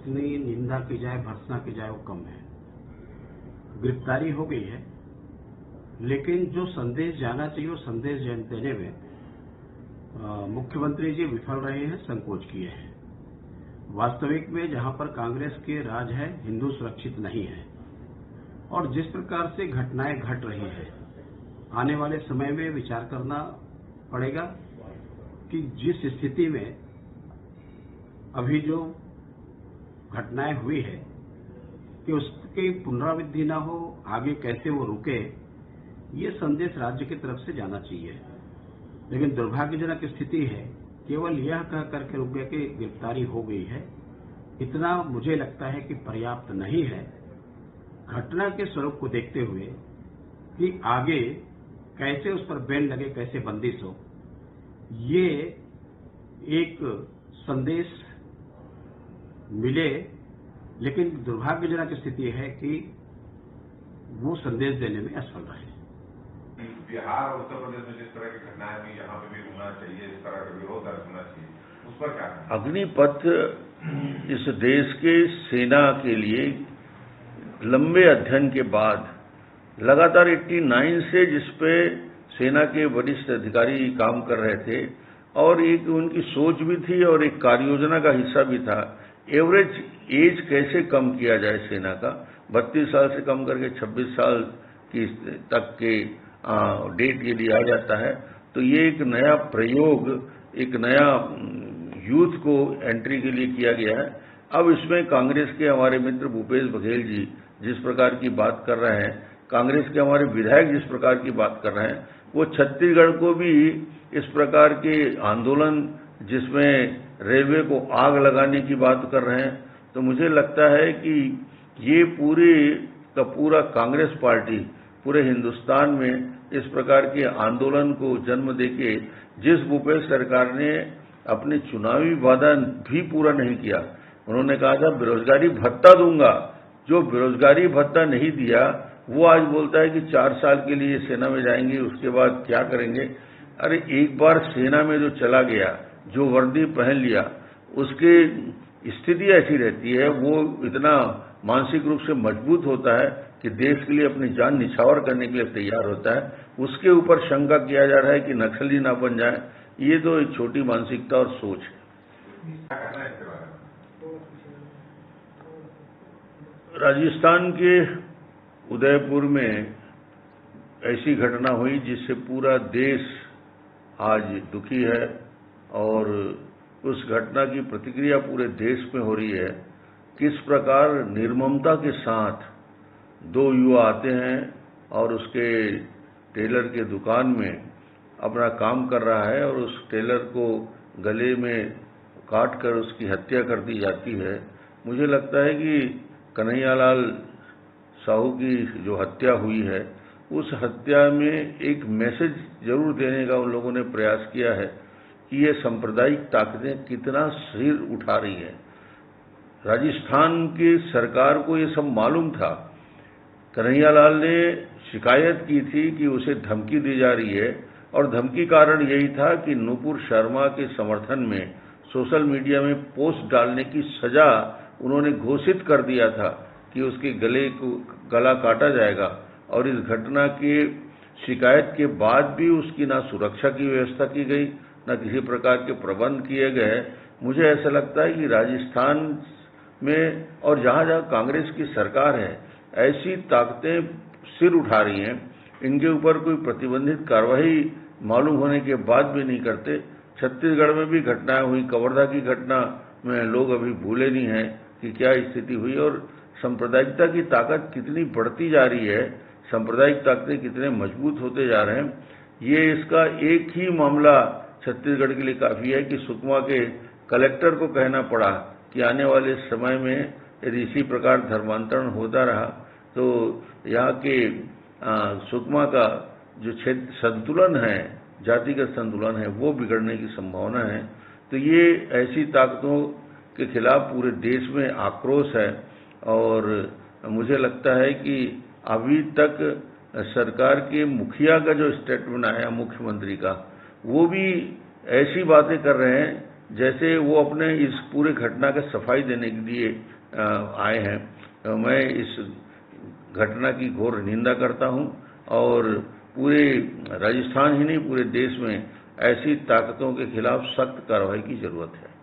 जितनी निंदा की जाए, भर्त्सना की जाए, वो कम है। गिरफ्तारी हो गई है, लेकिन जो संदेश जाना चाहिए वो संदेश देने में मुख्यमंत्री जी विफल रहे हैं, संकोच किए हैं। वास्तविक में जहां पर कांग्रेस के राज है, हिंदू सुरक्षित नहीं है। और जिस प्रकार से घटनाएं घट रही है, आने वाले समय में विचार करना पड़ेगा कि जिस स्थिति में अभी जो घटनाएं हुई है कि उसकी पुनरावृत्ति न हो, आगे कैसे वो रुके, ये संदेश राज्य की तरफ से जाना चाहिए। लेकिन दुर्भाग्यजनक स्थिति है, केवल यह कह करके रुक गए कि गिरफ्तारी हो गई है। इतना मुझे लगता है कि पर्याप्त नहीं है घटना के स्वरूप को देखते हुए कि आगे कैसे उस पर बैन लगे, कैसे बंदिश हो। ये एक संदेश मिले, लेकिन दुर्भाग्यजनक स्थिति है कि वो संदेश देने में असफल रहे। बिहार और उत्तर प्रदेश में जिस तरह की घटनाएं हुई, यहाँ पे भी होना चाहिए, इस तरह का विरोध दर्ज होना चाहिए, उस पर क्या? अग्निपथ इस देश के सेना के लिए लंबे अध्ययन के बाद लगातार 89 से जिसपे सेना के वरिष्ठ अधिकारी काम कर रहे थे और एक उनकी सोच भी थी और एक कार्य योजना का हिस्सा भी था, एवरेज एज कैसे कम किया जाए सेना का, 32 साल से कम करके 26 साल की तक के डेट के लिए आ जाता है। तो ये एक नया प्रयोग, एक नया यूथ को एंट्री के लिए किया गया है। अब इसमें कांग्रेस के हमारे मित्र भूपेश बघेल जी जिस प्रकार की बात कर रहे हैं, कांग्रेस के हमारे विधायक जिस प्रकार की बात कर रहे हैं, वो छत्तीसगढ़ को भी इस प्रकार के आंदोलन जिसमें रेलवे को आग लगाने की बात कर रहे हैं, तो मुझे लगता है कि ये पूरी का पूरा कांग्रेस पार्टी पूरे हिंदुस्तान में इस प्रकार के आंदोलन को जन्म देके, जिस भूपेश सरकार ने अपने चुनावी वादा भी पूरा नहीं किया, उन्होंने कहा था बेरोजगारी भत्ता दूंगा, जो बेरोजगारी भत्ता नहीं दिया वो आज बोलता है कि 4 साल के लिए सेना में जाएंगे, उसके बाद क्या करेंगे। अरे एक बार सेना में जो चला गया, जो वर्दी पहन लिया, उसकी स्थिति ऐसी रहती है, वो इतना मानसिक रूप से मजबूत होता है कि देश के लिए अपनी जान निछावर करने के लिए तैयार होता है। उसके ऊपर शंका किया जा रहा है कि नक्सली ना बन जाए, ये तो एक छोटी मानसिकता और सोच है। राजस्थान के उदयपुर में ऐसी घटना हुई जिससे पूरा देश आज दुखी है और उस घटना की प्रतिक्रिया पूरे देश में हो रही है। किस प्रकार निर्ममता के साथ 2 युवा आते हैं और उसके टेलर के दुकान में अपना काम कर रहा है और उस टेलर को गले में काट कर उसकी हत्या कर दी जाती है। मुझे लगता है कि कन्हैयालाल साहू की जो हत्या हुई है, उस हत्या में एक मैसेज जरूर देने का उन लोगों ने प्रयास किया है कि ये सांप्रदायिक ताकतें कितना सिर उठा रही हैं। राजस्थान की सरकार को ये सब मालूम था। कन्हैयालाल ने शिकायत की थी कि उसे धमकी दी जा रही है और धमकी कारण यही था कि नुपुर शर्मा के समर्थन में सोशल मीडिया में पोस्ट डालने की सजा उन्होंने घोषित कर दिया था कि उसके गला काटा जाएगा। और इस घटना की शिकायत के बाद भी उसकी ना सुरक्षा की व्यवस्था की गई, ना किसी प्रकार के प्रबंध किए गए। मुझे ऐसा लगता है कि राजस्थान में और जहाँ जहाँ कांग्रेस की सरकार है, ऐसी ताकतें सिर उठा रही हैं, इनके ऊपर कोई प्रतिबंधित कार्रवाई मालूम होने के बाद भी नहीं करते। छत्तीसगढ़ में भी घटनाएं हुई, कवर्धा की घटना में लोग अभी भूले नहीं हैं कि क्या स्थिति हुई और सांप्रदायिकता की ताकत कितनी बढ़ती जा रही है, सांप्रदायिक ताकतें कितने मजबूत होते जा रहे हैं। ये इसका एक ही मामला छत्तीसगढ़ के लिए काफी है कि सुकमा के कलेक्टर को कहना पड़ा कि आने वाले समय में यदि इसी प्रकार धर्मांतरण होता रहा तो यहाँ के सुकमा का जो क्षेत्र संतुलन है, जातिगत संतुलन है, वो बिगड़ने की संभावना है। तो ये ऐसी ताकतों के खिलाफ पूरे देश में आक्रोश है और मुझे लगता है कि अभी तक सरकार के मुखिया का जो स्टेटमेंट आया मुख्यमंत्री का, वो भी ऐसी बातें कर रहे हैं जैसे वो अपने इस पूरे घटना का सफाई देने के लिए आए हैं। मैं इस घटना की घोर निंदा करता हूं और पूरे राजस्थान ही नहीं पूरे देश में ऐसी ताकतों के खिलाफ सख्त कार्रवाई की जरूरत है।